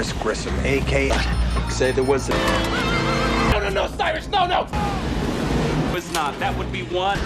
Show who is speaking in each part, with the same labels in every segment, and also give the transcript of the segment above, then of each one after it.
Speaker 1: Cyrus Grissom, a.k.a. Say there was a...
Speaker 2: No, Cyrus, no! Was not. That would be one.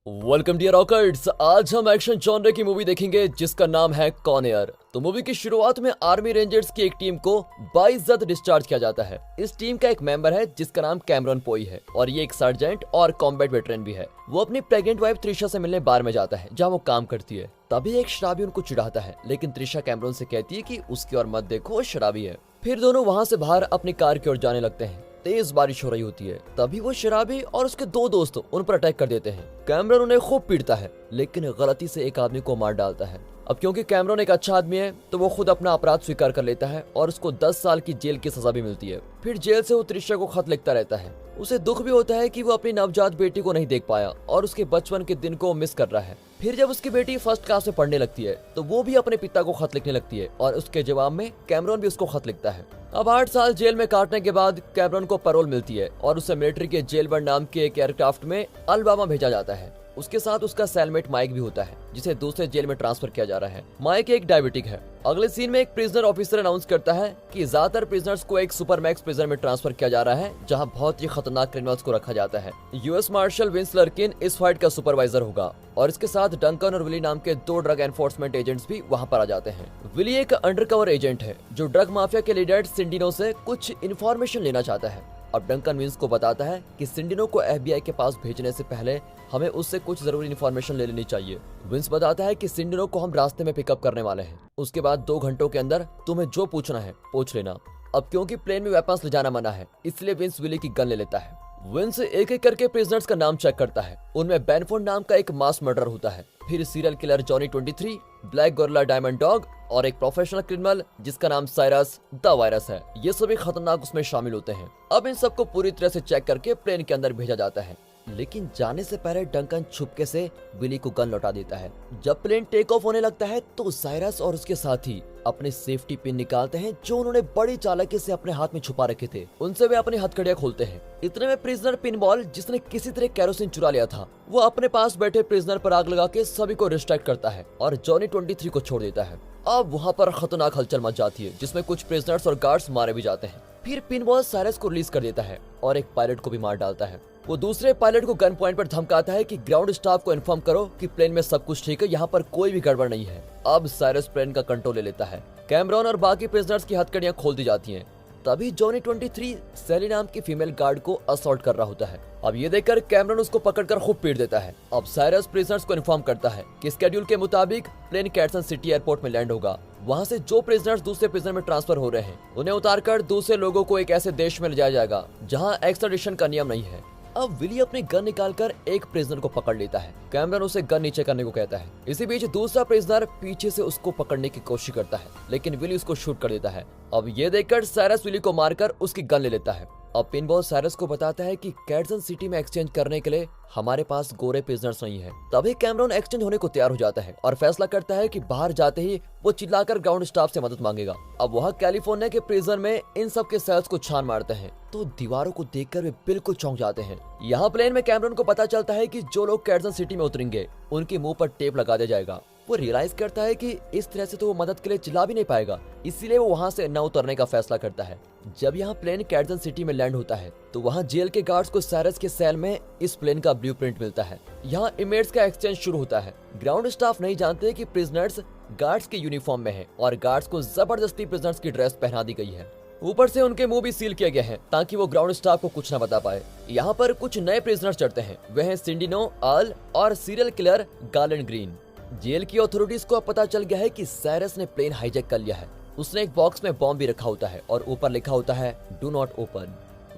Speaker 3: Welcome dear rockers. आज हम action genre की movie देखेंगे जिसका नाम है cone air. तो मूवी की शुरुआत में आर्मी रेंजर्स की एक टीम को बाइज्जत डिस्चार्ज किया जाता है। इस टीम का एक मेंबर है जिसका नाम कैमरॉन पोई है और ये एक सर्जेंट और कॉम्बैट वेटरन भी है। वो अपनी प्रेग्नेंट वाइफ त्रिशा से मिलने बार में जाता है जहाँ वो काम करती है। तभी एक शराबी उनको चिढ़ाता है, लेकिन त्रिशा कैमरॉन से कहती है कि उसकी ओर मत देखो, वो शराबी है। फिर दोनों वहाँ से बाहर अपनी कार की ओर जाने लगते हैं। तेज बारिश हो रही होती है। तभी वो शराबी और उसके दो दोस्त उन पर अटैक कर देते हैं। कैमरॉन उन्हें खूब पीटता है, लेकिन गलती से एक आदमी को मार डालता है। अब क्योंकि कैमरॉन एक अच्छा आदमी है तो वो खुद अपना अपराध स्वीकार कर लेता है और उसको 10 साल की जेल की सजा भी मिलती है। फिर जेल से वो त्रिशा को खत लिखता रहता है। उसे दुख भी होता है कि वो अपनी नवजात बेटी को नहीं देख पाया और उसके बचपन के दिन को मिस कर रहा है। फिर जब उसकी बेटी फर्स्ट क्लास में पढ़ने लगती है तो वो भी अपने पिता को खत लिखने लगती है और उसके जवाब में कैमरॉन भी उसको खत लिखता है। अब 8 साल जेल में काटने के बाद कैमरॉन को पैरोल मिलती है और उसे मिलिट्री के जेलबर्ड नाम के एक एयरक्राफ्ट में अलबामा भेजा जाता है। उसके साथ उसका सेलमेट माइक भी होता है जिसे दूसरे जेल में ट्रांसफर किया जा रहा है। माइक एक डायबिटिक है। अगले सीन में एक प्रिजनर ऑफिसर अनाउंस करता है कि ज्यादातर प्रिजनर्स को एक सुपरमैक्स प्रिजन में ट्रांसफर किया जा रहा है जहां बहुत ही खतरनाक क्रिमिनल्स को रखा जाता है। यूएस मार्शल विंस लर्किन इस फाइट का सुपरवाइजर होगा और इसके साथ डंकन और विली नाम के 2 ड्रग एनफोर्समेंट एजेंट्स भी वहां पर आ जाते हैं। विली एक अंडरकवर एजेंट है जो ड्रग माफिया के लीडर सिंडिनो से कुछ इन्फॉर्मेशन लेना चाहता है। अब डंकन विंस को बताता है कि सिंडिनो को एफबीआई के पास भेजने से पहले हमें उससे कुछ जरूरी इन्फॉर्मेशन ले लेनी चाहिए। विंस बताता है कि सिंडिनो को हम रास्ते में पिकअप करने वाले हैं। उसके बाद 2 घंटों के अंदर तुम्हें जो पूछना है पूछ लेना। अब क्योंकि प्लेन में वेपन्स ले जाना मना है इसलिए विंस विली की गन ले लेता है। विंस एक एक करके प्रिजनर्स का नाम चेक करता है। उनमें बेनफोर्ड नाम का एक मास मर्डर होता है, फिर serial killer Johnny 23, black gorilla diamond dog और एक प्रोफेशनल क्रिमिनल जिसका नाम साइरस द वायरस है। ये सभी खतरनाक उसमें शामिल होते हैं। अब इन सबको पूरी तरह से चेक करके प्लेन के अंदर भेजा जाता है, लेकिन जाने से पहले डंकन छुपके से विली को गन लौटा देता है। जब प्लेन टेक ऑफ होने लगता है तो साइरस और उसके साथी अपने सेफ्टी पिन निकालते हैं जो उन्होंने बड़ी चालाकी से अपने हाथ में छुपा रखे थे। उनसे वे अपनी हथकड़ियां खोलते हैं। इतने में प्रिजनर पिनबॉल जिसने किसी तरह कैरोसिन चुरा लिया था वो अपने पास बैठे प्रिजनर पर आग लगा के सभी को डिस्ट्रैक्ट करता है और जॉनी 23 को छोड़ देता है। अब वहाँ पर खतरनाक हलचल मच जाती है जिसमें कुछ प्रिजनर्स और गार्ड्स मारे भी जाते हैं। फिर पिनबॉल साइरस को रिलीज कर देता है और एक पायलट को भी मार डालता है। वो दूसरे पायलट को गन पॉइंट पर धमकाता है कि ग्राउंड स्टाफ को इन्फॉर्म करो कि प्लेन में सब कुछ ठीक है, यहाँ पर कोई भी गड़बड़ नहीं है। अब साइरस प्लेन का कंट्रोल ले लेता है। कैमरॉन और बाकी प्रिजनर्स की हथकड़ियां खोल दी जाती हैं। तभी जॉनी 23 सैली नाम की फीमेल गार्ड को असॉल्ट कर रहा होता है। अब ये देखकर कैमरॉन उसको पकड़कर खूब पीट देता है। अब साइरस प्रिजनर्स को इन्फॉर्म करता है कि स्केड्यूल के मुताबिक प्लेन कैटसन सिटी एयरपोर्ट में लैंड होगा। वहाँ से जो प्रिजनर्स दूसरे प्रिजन में ट्रांसफर हो रहे हैं उन्हें उतारकर दूसरे लोगों को एक ऐसे देश में ले जाया जाएगा जहाँ एक्स्ट्राडिशन का नियम नहीं है। अब विली अपनी गन निकालकर एक प्रिजनर को पकड़ लेता है। कैमरॉन उसे गन नीचे करने को कहता है। इसी बीच दूसरा प्रिजनर पीछे से उसको पकड़ने की कोशिश करता है, लेकिन विली उसको शूट कर देता है। अब ये देखकर साइरस विली को मारकर उसकी गन ले लेता है। अब पिनबॉल साइरस को बताता है कि कैटसन सिटी में एक्सचेंज करने के लिए हमारे पास गोरे प्रिजनर्स नहीं है। तभी कैमरॉन एक्सचेंज होने को तैयार हो जाता है और फैसला करता है कि बाहर जाते ही वो चिल्लाकर ग्राउंड स्टाफ से मदद मांगेगा। अब वहाँ कैलिफोर्निया के प्रिजन में इन सब के सेल्स को छान मारते हैं तो दीवारों को देखकर वे बिल्कुल चौंक जाते हैं। यहाँ प्लेन में कैमरॉन को पता चलता है कि जो लोग कैटसन सिटी में उतरेंगे उनके मुंह पर टेप लगा दिया जाएगा। वो रियलाइज करता है कि इस तरह से तो वो मदद के लिए चिल्ला भी नहीं पाएगा, इसीलिए वो वहाँ से न उतरने का फैसला करता है। जब यहाँ प्लेन कैटसन सिटी में लैंड होता है तो वहाँ जेल के गार्ड्स को साइरस के सेल में इस प्लेन का ब्लूप्रिंट मिलता है। यहाँ इमेट्स का एक्सचेंज शुरू होता है। ग्राउंड स्टाफ नहीं जानते कि प्रिजनर्स गार्ड्स के यूनिफॉर्म में है और गार्ड्स को जबरदस्ती प्रिजनर्स की ड्रेस पहना दी गई है। ऊपर से उनके मुंह भी सील किए गए हैं ताकि वो ग्राउंड स्टाफ को कुछ न बता पाए। यहाँ पर कुछ नए प्रिजनर्स चढ़ते हैं। वे हैं सिंडिनो, आल और serial killer Garland Green. Jail की अथॉरिटीज को अब पता चल गया है कि साइरस ने प्लेन हाईजैक कर लिया है। उसने एक बॉक्स में बॉम्ब भी रखा होता है और ऊपर लिखा होता है डू नॉट ओपन।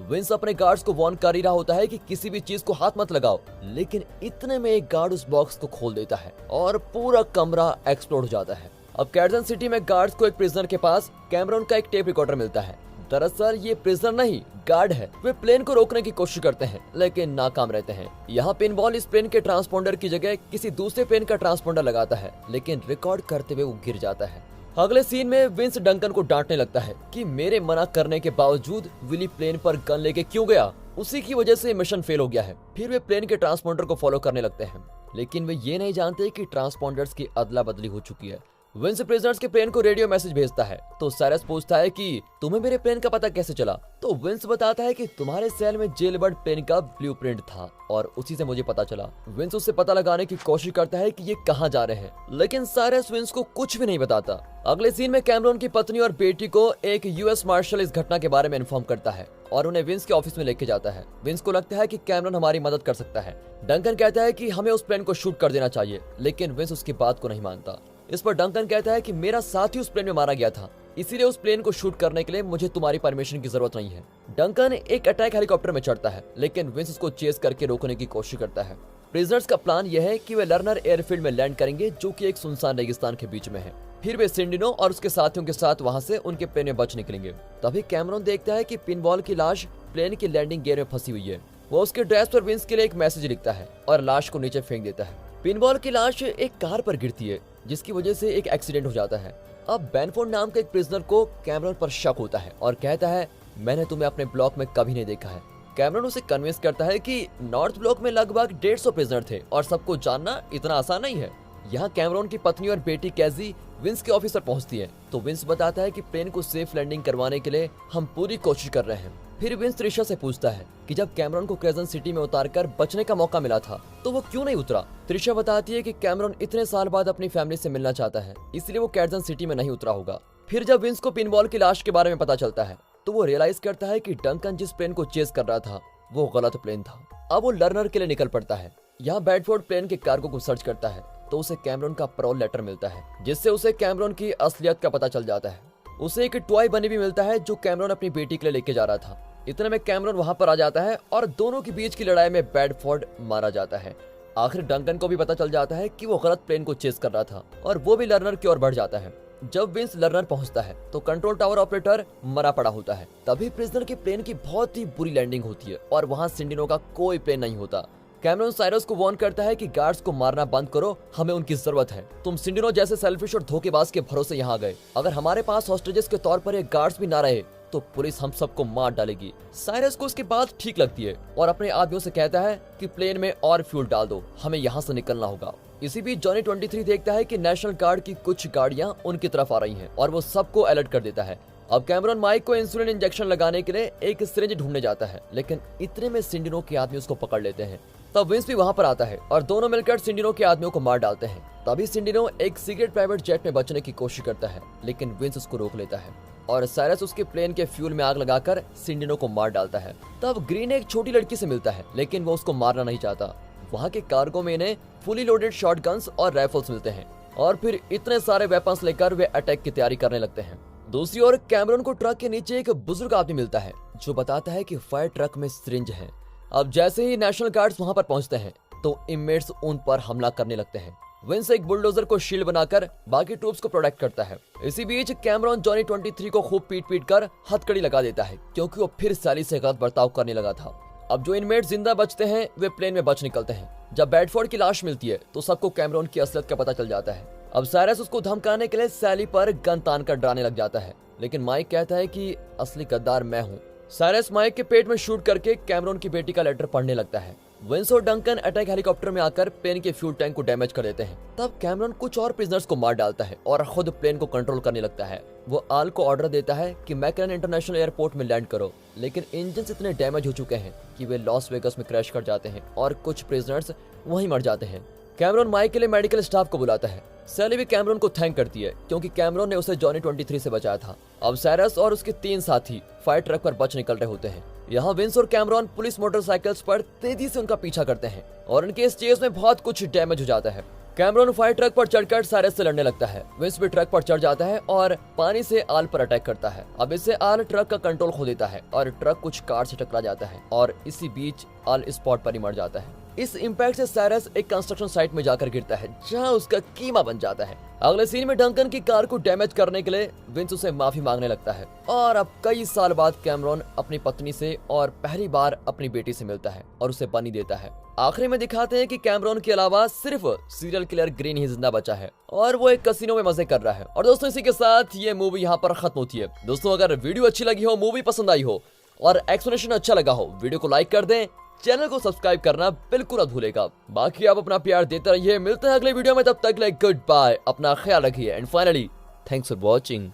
Speaker 3: विंस अपने गार्ड्स को वार्न कर ही रहा होता है कि किसी भी चीज को हाथ मत लगाओ, लेकिन इतने में एक गार्ड उस बॉक्स को खोल देता है और पूरा कमरा एक्सप्लोड हो जाता है। अब कैटसन सिटी में गार्ड्स को एक प्रिजनर के पास कैमरॉन का एक टेप रिकॉर्डर मिलता है। दरअसल ये प्रिजनर नहीं गार्ड है। वे प्लेन को रोकने की कोशिश करते हैं लेकिन नाकाम रहते हैं। यहाँ पिनबॉल इस प्लेन के ट्रांसपोंडर की जगह किसी दूसरे प्लेन का ट्रांसपोंडर लगाता है, लेकिन रिकॉर्ड करते हुए वो गिर जाता है। अगले सीन में विंस डंकन को डांटने लगता है कि मेरे मना करने के बावजूद विली प्लेन पर गन लेके क्यों गया, उसी की वजह से मिशन फेल हो गया है। फिर वे प्लेन के ट्रांसपोंडर को फॉलो करने लगते हैं, लेकिन वे ये नहीं जानते कि ट्रांसपोंडर्स की अदला बदली हो चुकी है। विंस प्रिजनर्स के प्लेन को रेडियो मैसेज भेजता है तो साइरस पूछता है कि तुम्हें मेरे प्लेन का पता कैसे चला। तो विंस बताता है कि तुम्हारे सेल में जेलबर्ड प्लेन का ब्लूप्रिंट था और उसी से मुझे पता चला। विंस उससे पता लगाने की कोशिश करता है कि ये कहाँ जा रहे हैं, लेकिन साइरस विंस को कुछ भी नहीं बताता। अगले सीन में कैमरॉन की पत्नी और बेटी को एक यूएस मार्शल इस घटना के बारे में इन्फॉर्म करता है और उन्हें विंस के ऑफिस में लेके जाता है। विंस को लगता है कि कैमरॉन हमारी मदद कर सकता है। डंकन कहता है कि हमें उस प्लेन को शूट कर देना चाहिए, लेकिन विंस उसकी बात को नहीं मानता। इस पर डंकन कहता है कि मेरा साथी उस प्लेन में मारा गया था, इसीलिए उस प्लेन को शूट करने के लिए मुझे तुम्हारी परमिशन की जरूरत नहीं है। डंकन एक अटैक हेलीकॉप्टर में चढ़ता है, लेकिन विंस उसको चेस करके रोकने की कोशिश करता है। प्रिजनर्स का प्लान यह है कि वे लर्नर एयरफील्ड में लैंड करेंगे, जो कि एक सुनसान रेगिस्तान के बीच में है। फिर वे सिंडिनो और उसके साथियों के साथ वहां से उनके प्लेन में बच निकलेंगे। तभी कैमरॉन देखता है कि पिनबॉल की लाश प्लेन की लैंडिंग गियर में फंसी हुई है। वो उसके ड्रेस पर विंस के लिए एक मैसेज लिखता है और लाश को नीचे फेंक देता है। पिनबॉल की लाश एक कार पर गिरती है, जिसकी वजह से एक एक्सीडेंट हो जाता है। अब बेनफोर्ड नाम के एक प्रिजनर को कैमरॉन पर शक होता है और कहता है मैंने तुम्हें अपने ब्लॉक में कभी नहीं देखा है। कैमरॉन उसे कन्विंस करता है कि नॉर्थ ब्लॉक में लगभग 150 प्रिजनर थे और सबको जानना इतना आसान नहीं है। यहाँ कैमरॉन की पत्नी और बेटी कैजी विंस के ऑफिस पर पहुंचती है तो विंस बताता है कि प्लेन को सेफ लैंडिंग करवाने के लिए हम पूरी कोशिश कर रहे हैं। फिर विंस त्रिशा से पूछता है कि जब कैमरॉन को क्रेजेंट सिटी में उतारकर बचने का मौका मिला था तो वो क्यों नहीं उतरा। त्रिशा बताती है कि कैमरॉन इतने साल बाद अपनी फैमिली से मिलना चाहता है, इसलिए वो क्रेजेंट सिटी में नहीं उतरा होगा। फिर जब विंस को पिनबॉल की लाश के बारे में पता चलता है तो वो रियलाइज करता है कि डंकन जिस प्लेन को चेस कर रहा था वो गलत प्लेन था। अब वो लर्नर के लिए निकल पड़ता है। यहाँ बेडफोर्ड प्लेन के कार्गो को सर्च करता है तो उसे कैमरॉन का पैरोल लेटर मिलता है, जिससे उसे कैमरॉन की असलियत का पता चल जाता है। उसे एक टॉय बनी भी मिलता है जो कैमरॉन अपनी बेटी के लिए लेके जा रहा था। इतने में कैमरॉन वहां पर आ जाता है और दोनों के बीच की लड़ाई में बेडफोर्ड मारा जाता है। आखिर डंकन को भी पता चल जाता है कि वो गलत प्लेन को चेस कर रहा था और वो भी लर्नर की ओर बढ़ जाता है। जब विंस लर्नर पहुंचता है तो कंट्रोल टावर ऑपरेटर मरा पड़ा होता है। तभी प्रिजनर के प्लेन की बहुत ही बुरी लैंडिंग होती है और वहां सिंडिनो का कोई प्लेन नहीं होता। कैमरॉन साइरस को वार्न करता है कि गार्ड्स को मारना बंद करो, हमें उनकी जरूरत है। तुम सिंडिनो जैसे सेल्फिश और धोखेबाज के भरोसे यहाँ आ गए। अगर हमारे पास हॉस्टेजेस के तौर पर ये गार्ड्स भी ना रहे तो पुलिस हम सबको मार डालेगी। साइरस को उसकी बात ठीक लगती है और अपने आदमियों से कहता है कि प्लेन में और फ्यूल डाल दो, हमें यहाँ से निकलना होगा। इसी बीच जॉनी 23 देखता है कि नेशनल गार्ड की कुछ गाड़ियां उनकी तरफ आ रही हैं और वो सबको अलर्ट कर देता है। अब कैमरॉन माइक को इंसुलिन इंजेक्शन लगाने के लिए एक सिरिंज ढूंढने जाता है, लेकिन इतने में सिंडिनो के आदमी उसको पकड़ लेते हैं। तब विंस भी वहां पर आता है और दोनों मिलकर सिंडिनो के आदमियों को मार डालते हैं। तभी सिंडिनो एक सीक्रेट प्राइवेट जेट में बचने की कोशिश करता है, लेकिन विंस उसको रोक लेता है और साइरस उसके प्लेन के फ्यूल में आग लगाकर सिंडिनो को मार डालता है। तब ग्रीन एक छोटी लड़की से मिलता है, लेकिन वो उसको मारना नहीं चाहता। वहाँ के कार्गो में इन्हें फुली लोडेड शॉटगन्स और राइफल्स मिलते हैं और फिर इतने सारे वेपन्स लेकर वे अटैक की तैयारी करने लगते हैं। दूसरी ओर कैमरॉन को ट्रक के नीचे एक बुजुर्ग आदमी मिलता है जो बताता है कि फायर ट्रक में सिरिंज है। अब जैसे ही नेशनल गार्ड्स वहां पर पहुंचते हैं तो इनमेट्स उन पर हमला करने लगते हैं। विंस एक बुलडोजर को शील्ड बनाकर बाकी ट्रूप्स को प्रोटेक्ट करता है। इसी बीच कैमरॉन जॉनी 23 को खूब पीट कर हथकड़ी लगा देता है, क्योंकि वो फिर सैली से गलत बर्ताव करने लगा था। अब जो इनमेट जिंदा बचते हैं वे प्लेन में बच निकलते हैं। जब बेडफोर्ड की लाश मिलती है तो सबको कैमरॉन की असलियत का पता चल जाता है। अब साइरस उसको धमकाने के लिए सैली पर गन तान कर डराने लग जाता है, लेकिन माइक कहता है कि असली गद्दार मैं हूँ। साइरस माइक के पेट में शूट करके कैमरॉन की बेटी का लेटर पढ़ने लगता है। विंस और डंकन अटैक हेलीकॉप्टर में आकर प्लेन के फ्यूल टैंक को डैमेज कर देते हैं। तब कैमरॉन कुछ और प्रिजनर्स को मार डालता है और खुद प्लेन को कंट्रोल करने लगता है। वो आल को ऑर्डर देता है कि मैकरन इंटरनेशनल एयरपोर्ट में लैंड करो, लेकिन इंजन इतने डैमेज हो चुके हैं कि वे लॉस वेगस में क्रैश कर जाते हैं और कुछ प्रिजनर्स वहीं मर जाते हैं। कैमरॉन माइक के लिए मेडिकल स्टाफ को बुलाता है। सैली भी कैमरॉन को थैंक करती है, क्योंकि कैमरॉन ने उसे जॉनी 23 से बचाया था। अब साइरस और उसके 3 साथी फायर ट्रक पर बच निकल रहे होते हैं। यहाँ विंस और कैमरॉन पुलिस मोटरसाइकिल्स पर तेजी से उनका पीछा करते हैं और उनके इस चेस में बहुत कुछ डैमेज हो जाता है। कैमरॉन फायर ट्रक पर चढ़कर साइरस से लड़ने लगता है। विंस भी ट्रक पर चढ़ जाता है और पानी से आल पर अटैक करता है। अब इससे आल ट्रक का कंट्रोल खो देता है और ट्रक कुछ कार से टकरा जाता है और इसी बीच आल स्पॉट पर ही मर जाता है। इस इम्पैक्ट से साइरस एक कंस्ट्रक्शन साइट में जाकर गिरता है, जहां उसका कीमा बन जाता है। अगले सीन में डंकन की कार को डैमेज करने के लिए विंस उसे माफी मांगने लगता है और अब कई साल बाद कैमरॉन अपनी पत्नी से और पहली बार अपनी बेटी से मिलता है और उसे बनी देता है। आखिरी में दिखाते हैं कि कैमरॉन के अलावा सिर्फ सीरियल किलर ग्रीन ही जिंदा बचा है और वो एक कसिनो में मजे कर रहा है। और दोस्तों इसी के साथ ये मूवी यहाँ पर खत्म होती है। दोस्तों अगर वीडियो अच्छी लगी हो, मूवी पसंद आई हो और एक्सप्लेनेशन अच्छा लगा हो, वीडियो को लाइक कर दें, चैनल को सब्सक्राइब करना बिल्कुल मत भूलेगा। बाकी आप अपना प्यार देते रहिए, मिलते हैं अगले वीडियो में, तब तक गुड बाय, अपना ख्याल रखिए and finally thanks for watching.